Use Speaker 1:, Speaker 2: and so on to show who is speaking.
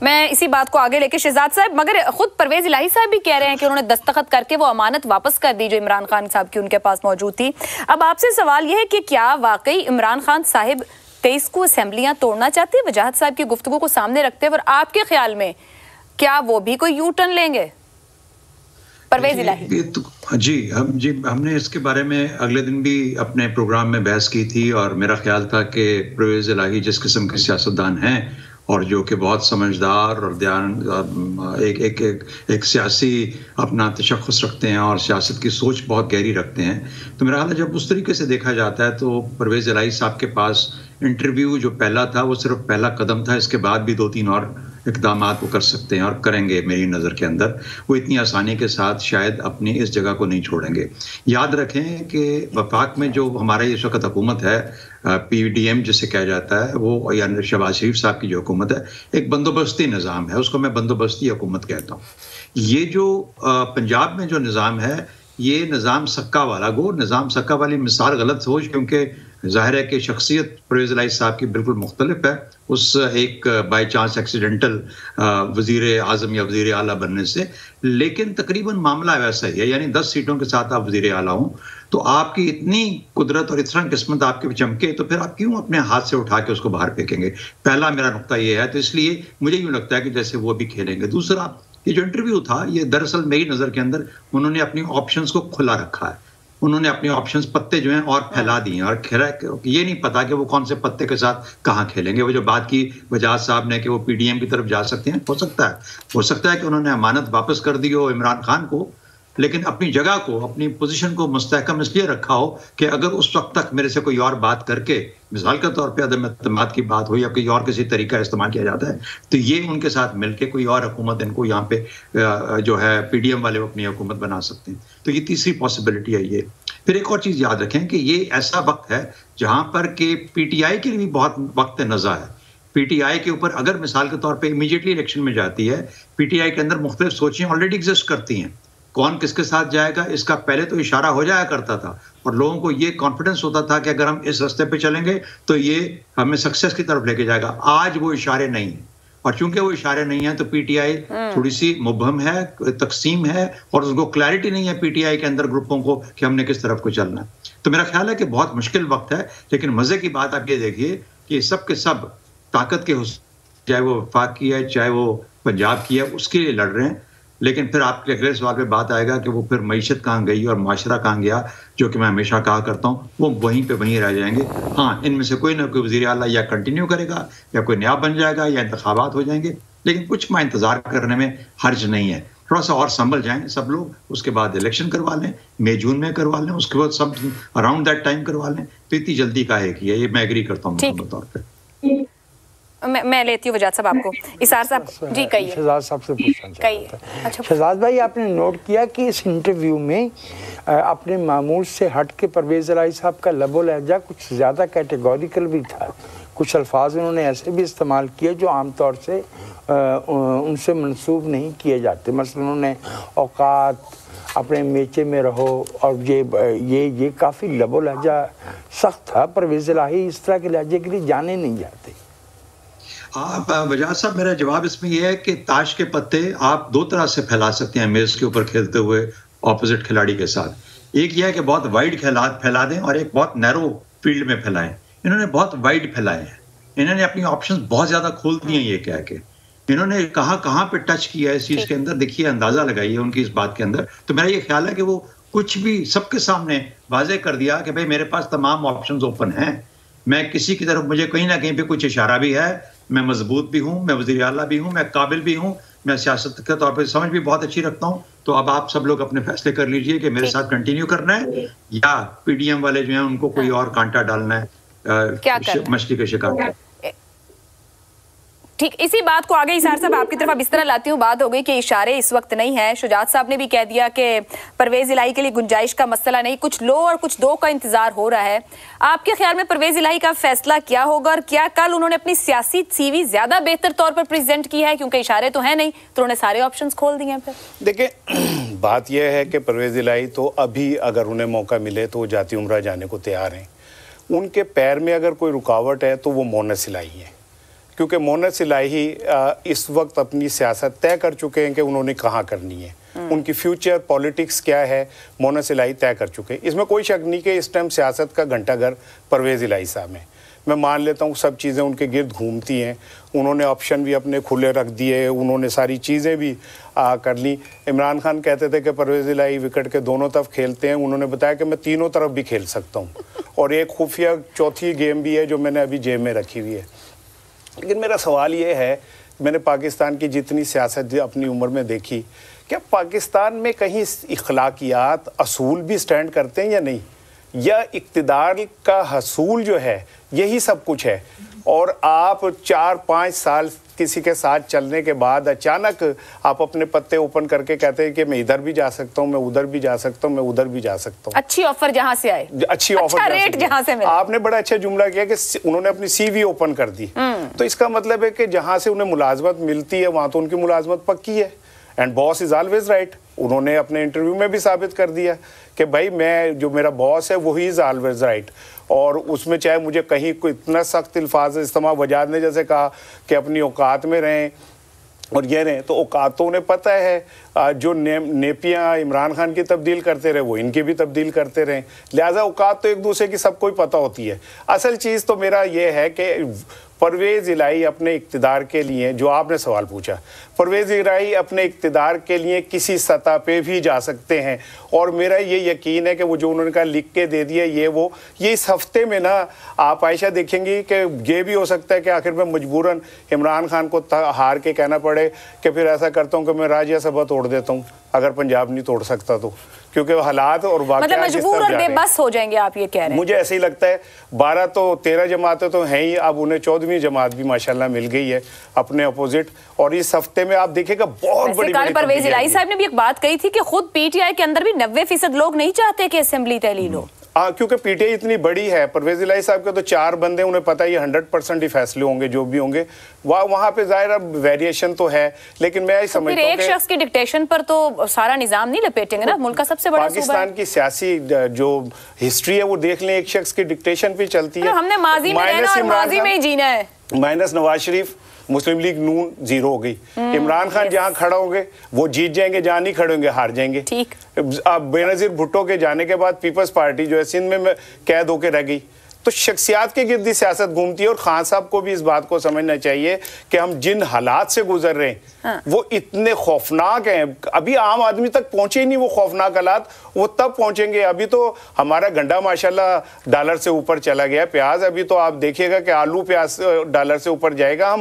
Speaker 1: میں اسی بات کو آگے لے کے شہزاد صاحب، مگر خود پرویز الہی صاحب بھی کہہ رہے ہیں کہ انہوں نے دستخط کر کے وہ امانت واپس کر دی جو عمران خان صاحب کی ان کے پاس موجود تھی۔ اب آپ سے سوال یہ ہے کہ کیا واقعی عمران خان صاحب 23 کو اسمبلیاں توڑنا چاہتے ہیں وجاہت صاحب کی گفتگو کو سامنے رکھتے ہیں، اور آپ کے خیال میں کیا وہ بھی کوئی یو ٹرن لیں گے؟ پرویز الہی
Speaker 2: جی ہم نے اس کے بارے میں اگلے دن بھی اپنے پروگرام میں بحث کی تھی، اور میرا خیال تھا کہ پرویز الہی جس قسم کے سیاستدان ہیں اور جو کہ بہت سمجھدار اور ایک سیاسی اپنا تشخص رکھتے ہیں اور سیاست کی سوچ بہت گہری رکھتے ہیں، تو میرا خیال ہے جب اس طریقے سے دیکھا جاتا ہے تو پرویز الہی صاحب کے پاس انٹرویو جو پہلا تھا وہ صرف پہلا قدم تھا، اس کے بعد بھی 2-3 اور اقدامات وہ کر سکتے ہیں اور کریں گے۔ میری نظر کے اندر وہ اتنی آسانی کے ساتھ شاید اپنی اس جگہ کو نہیں چھوڑیں گے۔ یاد رکھیں کہ وفاق میں جو ہمارے اس وقت حکومت ہے، پی ڈی ایم جسے کہا جاتا ہے، وہ یعنی شہباز شریف صاحب کی جو حکومت ہے، ایک بندوبستی نظام ہے، اس کو میں بندوبستی حکومت کہتا ہوں۔ یہ جو پنجاب میں جو نظام ہے، یہ نظام سکہ والا، گو نظام سکہ والی مثال غلط سوچ، کیونکہ ظاہر ہے کہ شخصیت پرویز الہی صاحب کی بالکل مختلف ہے اس ایک بائی چانس ایکسیڈنٹل وزیر اعظم یا وزیر اعلیٰ بننے سے، لیکن تقریباً معاملہ ویسا ہی ہے، یعنی 10 سیٹوں کے ساتھ آپ وزیر اعلیٰ ہوں تو آپ کی اتنی قدرت اور اتنا قسمت آپ کے چمکے تو پھر آپ کیوں اپنے ہاتھ سے اٹھا کے اس کو باہر پھینکیں گے؟ پہلا میرا نقطہ یہ ہے، تو اس لیے مجھے یوں لگتا ہے کہ جیسے وہ بھی کھیلیں گے۔ دوسرا، یہ جو انٹرویو تھا، یہ دراصل میری نظر کے اندر انہوں نے اپنی آپشنز کو کھلا رکھا ہے، انہوں نے اپنی آپشنز پتے جو ہیں اور پھیلا دی ہیں، اور یہ نہیں پتا کہ وہ کون سے پتے کے ساتھ کہاں کھیلیں گے۔ وہ جو بات کی وجاہت صاحب نے کہ وہ پی ڈی ایم کی طرف جا سکتے ہیں، ہو سکتا ہے کہ انہوں نے امانت واپس کر دی ہو عمران خان کو، لیکن اپنی جگہ کو، اپنی پوزیشن کو مستحکم اس لیے رکھا ہو کہ اگر اس وقت تک میرے سے کوئی اور بات کر کے، مثال کے طور پہ عدم اعتماد کی بات ہو یا کوئی اور کسی طریقہ استعمال کیا جاتا ہے، تو یہ ان کے ساتھ مل کے کوئی اور حکومت ان کو یہاں پہ جو ہے پی ڈی ایم والے اپنی حکومت بنا سکتے ہیں۔ تو یہ تیسری پاسبلٹی ہے۔ یہ پھر ایک اور چیز یاد رکھیں کہ یہ ایسا وقت ہے جہاں پر کہ پی ٹی آئی کے لیے بھی بہت وقت نزا ہے۔ پی ٹی آئی کے اوپر اگر مثال کے طور پہ امیڈیٹلی الیکشن میں جاتی ہے، پی ٹی آئی کے اندر مختلف سوچیں آلریڈی ایگزسٹ کرتی ہیں، کون کس کے ساتھ جائے گا اس کا پہلے تو اشارہ ہو جایا کرتا تھا، اور لوگوں کو یہ کانفیڈنس ہوتا تھا کہ اگر ہم اس راستے پہ چلیں گے تو یہ ہمیں سکسیس کی طرف لے کے جائے گا۔ آج وہ اشارے نہیں ہیں، اور چونکہ وہ اشارے نہیں ہیں تو پی ٹی آئی تھوڑی سی مبہم ہے، تقسیم ہے، اور اس کو کلیئرٹی نہیں ہے پی ٹی آئی کے اندر گروپوں کو کہ ہم نے کس طرف کو چلنا ہے۔ تو میرا خیال ہے کہ بہت مشکل وقت ہے، لیکن مزے کی بات آپ یہ دیکھیے کہ سب کے سب طاقت کے چاہے وہ وفاق کی ہے چاہے وہ پنجاب کی ہے، اس کے لیے لڑ رہے ہیں، لیکن پھر آپ کے اگلے سوال پہ بات آئے گا کہ وہ پھر معیشت کہاں گئی اور معاشرہ کہاں گیا، جو کہ میں ہمیشہ کہا کرتا ہوں وہ وہیں پہ وہیں رہ جائیں گے۔ ہاں، ان میں سے کوئی نہ کوئی وزیر اعلیٰ یا کنٹینیو کرے گا یا کوئی نیا بن جائے گا یا انتخابات ہو جائیں گے، لیکن کچھ ماہ انتظار کرنے میں حرج نہیں ہے۔ تھوڑا سا اور سنبھل جائیں سب لوگ، اس کے بعد الیکشن کروا لیں، مئی جون میں کروا لیں، اس کے بعد سب اراؤنڈ دیٹ ٹائم کروا لیں، تو اتنی جلدی کا ہے کہ یہ میں ایگری کرتا ہوں مکمل طور پہ۔
Speaker 1: میں لیتی ہوں وجاہت صاحب آپ کو۔ اسار صاحب جی کہیے۔
Speaker 3: شہزاد صاحب سے پوچھنا چاہتا ہوں۔ شہزاد بھائی، آپ نے نوٹ کیا کہ اس انٹرویو میں اپنے معمول سے ہٹ کے پرویز الہی صاحب کا لب و لہجہ کچھ زیادہ کیٹیگوریکل بھی تھا، کچھ الفاظ انہوں نے ایسے بھی استعمال کیے جو عام طور سے ان سے منسوب نہیں کیے جاتے، مثلا انہوں نے اوقات، اپنے میچے میں رہو، اور یہ کافی لب و لہجہ سخت تھا۔ پرویز الہی اس طرح کے لہجے کے لیے جانے نہیں جاتے۔
Speaker 2: وجاہت صاحب، میرا جواب اس میں یہ ہے کہ تاش کے پتے آپ دو طرح سے پھیلا سکتے ہیں میز کے اوپر کھیلتے ہوئے اپوزٹ کھلاڑی کے ساتھ۔ ایک یہ ہے کہ بہت وائڈ پھیلا دیں اور ایک بہت نیرو فیلڈ میں پھیلائیں۔ انہوں نے بہت وائڈ پھیلائے ہیں، انہوں نے اپنی آپشنز بہت زیادہ کھول دی ہیں۔ یہ کہہ کے انہوں نے کہاں پہ ٹچ کیا ہے اس چیز کے اندر، دیکھیے، اندازہ لگائیے ان کی اس بات کے اندر۔ تو میرا یہ خیال ہے کہ وہ کچھ بھی سب کے سامنے واضح کر دیا کہ بھائی میرے پاس تمام آپشنز اوپن ہیں، میں کسی کی طرف مجھے کہیں نہ کہیں پہ کچھ اشارہ بھی ہے، میں مضبوط بھی ہوں، میں وزیر اعلیٰ بھی ہوں، میں قابل بھی ہوں، میں سیاست کے طور پہ سمجھ بھی بہت اچھی رکھتا ہوں۔ تو اب آپ سب لوگ اپنے فیصلے کر لیجئے کہ میرے ساتھ کنٹینیو کرنا ہے یا پی ڈی ایم والے جو ہیں ان کو کوئی اور کانٹا ڈالنا ہے مچھلی کے شکار۔
Speaker 1: ٹھیک، اسی بات کو آگے اسار صاحب آپ کی طرف اب اس طرح لاتی ہوں۔ بات ہو گئی کہ اشارے اس وقت نہیں ہیں، شجاعت صاحب نے بھی کہہ دیا کہ پرویز الہی کے لیے گنجائش کا مسئلہ نہیں، کچھ لو اور کچھ دو کا انتظار ہو رہا ہے۔ آپ کے خیال میں پرویز الہی کا فیصلہ کیا ہوگا، اور کیا کل انہوں نے اپنی سیاسی سی وی زیادہ بہتر طور پر پریزنٹ کی ہے، کیونکہ اشارے تو ہیں نہیں تو انہوں نے سارے آپشنز کھول دیے ہیں؟ پھر
Speaker 4: دیکھیں، بات یہ ہے کہ پرویز الہی تو ابھی اگر انہیں موقع ملے تو وہ جاتی عمرہ جانے کو تیار ہیں۔ ان کے پیر میں اگر کوئی رکاوٹ ہے تو وہ مونس الہی ہے، کیونکہ مونس الہی اس وقت اپنی سیاست طے کر چکے ہیں کہ انہوں نے کہاں کرنی ہے، ان کی فیوچر پولیٹکس کیا ہے مونس الہی طے کر چکے ہیں۔ اس میں کوئی شک نہیں کہ اس ٹائم سیاست کا گھنٹہ گھر پرویز الہی صاحب ہیں، میں مان لیتا ہوں سب چیزیں ان کے گرد گھومتی ہیں، انہوں نے آپشن بھی اپنے کھلے رکھ دیے، انہوں نے ساری چیزیں بھی کر لی۔ عمران خان کہتے تھے کہ پرویز الہی وکٹ کے دونوں طرف کھیلتے ہیں، انہوں نے بتایا کہ میں تینوں طرف بھی کھیل سکتا ہوں، اور ایک خفیہ چوتھی گیم بھی ہے جو میں نے ابھی جیب میں رکھی ہوئی ہے۔ لیکن میرا سوال یہ ہے، میں نے پاکستان کی جتنی سیاست اپنی عمر میں دیکھی، کیا پاکستان میں کہیں اخلاقیات اصول بھی سٹینڈ کرتے ہیں یا نہیں، یا اقتدار کا حصول جو ہے یہی سب کچھ ہے، اور آپ 4-5 سال کسی کے ساتھ چلنے کے بعد اچانک آپ اپنے پتے اوپن کر کے کہتے ہیں کہ میں ادھر بھی جا سکتا ہوں، میں ادھر بھی جا سکتا ہوں، میں ادھر بھی جا سکتا ہوں،
Speaker 1: اچھی آفر جہاں سے آئے،
Speaker 4: اچھی آفر
Speaker 1: اچھا ریٹ جہاں سے ملے۔
Speaker 4: آپ نے بڑا اچھا جملہ کیا کہ انہوں نے اپنی سی وی اوپن کر دی، تو اس کا مطلب ہے کہ جہاں سے انہیں ملازمت ملتی ہے وہاں تو ان کی ملازمت پکی ہے، and boss is always right. انہوں نے اپنے انٹرویو میں بھی ثابت کر دیا کہ بھائی میں جو میرا باس ہے وہی از آلویز رائٹ، اور اس میں چاہے مجھے کہیں کوئی اتنا سخت الفاظ استعمال، وجاد نے جیسے کہا کہ اپنی اوقات میں رہیں اور یہ رہیں، تو اوقات تو انہیں پتہ ہے، جو نیپیاں عمران خان کی تبدیل کرتے رہے وہ ان کی بھی تبدیل کرتے رہیں، لہٰذا اوقات تو ایک دوسرے کی سب کو ہی پتہ ہوتی ہے۔ اصل چیز تو میرا یہ ہے کہ پرویز الہی اپنے اقتدار کے لیے، جو آپ نے سوال پوچھا، پرویز الہی اپنے اقتدار کے لیے کسی سطح پہ بھی جا سکتے ہیں، اور میرا یہ یقین ہے کہ وہ جو انہوں نے کہا لکھ کے دے دیا یہ اس ہفتے میں نا آپ عائشہ دیکھیں گی کہ یہ بھی ہو سکتا ہے کہ آخر میں مجبوراً عمران خان کو ہار کے کہنا پڑے کہ پھر ایسا کرتا ہوں کہ میں راجیہ سبھا توڑ دیتا ہوں اگر پنجاب نہیں توڑ سکتا تو، کیونکہ حالات اور واقعات
Speaker 1: مطلب مجبور اور بے بس ہو جائیں گے آپ یہ کہہ رہے ہیں؟
Speaker 4: مجھے ایسے ہی لگتا ہے 12 تو 13 جماعتیں تو ہیں ہی، اب انہیں 14ویں جماعت بھی ماشاءاللہ مل گئی ہے اپنے اپوزٹ، اور اس ہفتے میں آپ دیکھیں گا بہت بڑی
Speaker 1: پرویز الہی صاحب نے بھی ایک بات کہی تھی کہ خود پی ٹی آئی کے اندر بھی 90% لوگ نہیں چاہتے کہ اسمبلی تحلیل ہو،
Speaker 4: کیونکہ پی ٹی آئی اتنی بڑی ہے، پرویز الہی صاحب کے تو 4 بندے، انہیں پتہ ہے یہ 100% ہی فیصلے ہوں گے جو بھی ہوں گے، وہاں پہ ظاہر ویریشن تو ہے، لیکن میں سمجھتا ہوں
Speaker 1: کہ ایک شخص کی ڈکٹیشن پر تو سارا نظام نہیں لپیٹیں گے نا، ملک کا سب سے بڑا صوبہ ہے۔
Speaker 4: پاکستان کی سیاسی جو ہسٹری ہے وہ دیکھ لیں، ایک شخص کی ڈکٹیشن پہ چلتی ہے،
Speaker 1: ہم نے ماضی میں رہنا اور ماضی میں ہی جینا ہے،
Speaker 4: مائنس نواز شریف، مسلم لیگ نون 0 ہو گئی، عمران خان جہاں کھڑا ہوں گے وہ جیت جائیں گے، جہاں نہیں کھڑے ہوں گے ہار جائیں گے۔ اب بے نظیر بھٹو کے جانے کے بعد پیپلز پارٹی جو ہے سندھ میں قید ہو کے رہ گئی، تو شخصیات کے گرد سیاست گھومتی ہے، اور خان صاحب کو بھی اس بات کو سمجھنا چاہیے کہ ہم جن حالات سے گزر رہے ہیں وہ اتنے خوفناک ہیں، ابھی عام آدمی تک پہنچے ہی نہیں وہ خوفناک حالات، وہ تب پہنچیں گے۔ ابھی تو ہمارا گنڈا ماشاءاللہ ڈالر سے اوپر چلا گیا، پیاز ابھی تو آپ دیکھیے گا کہ آلو پیاز ڈالر سے اوپر جائے گا، ہم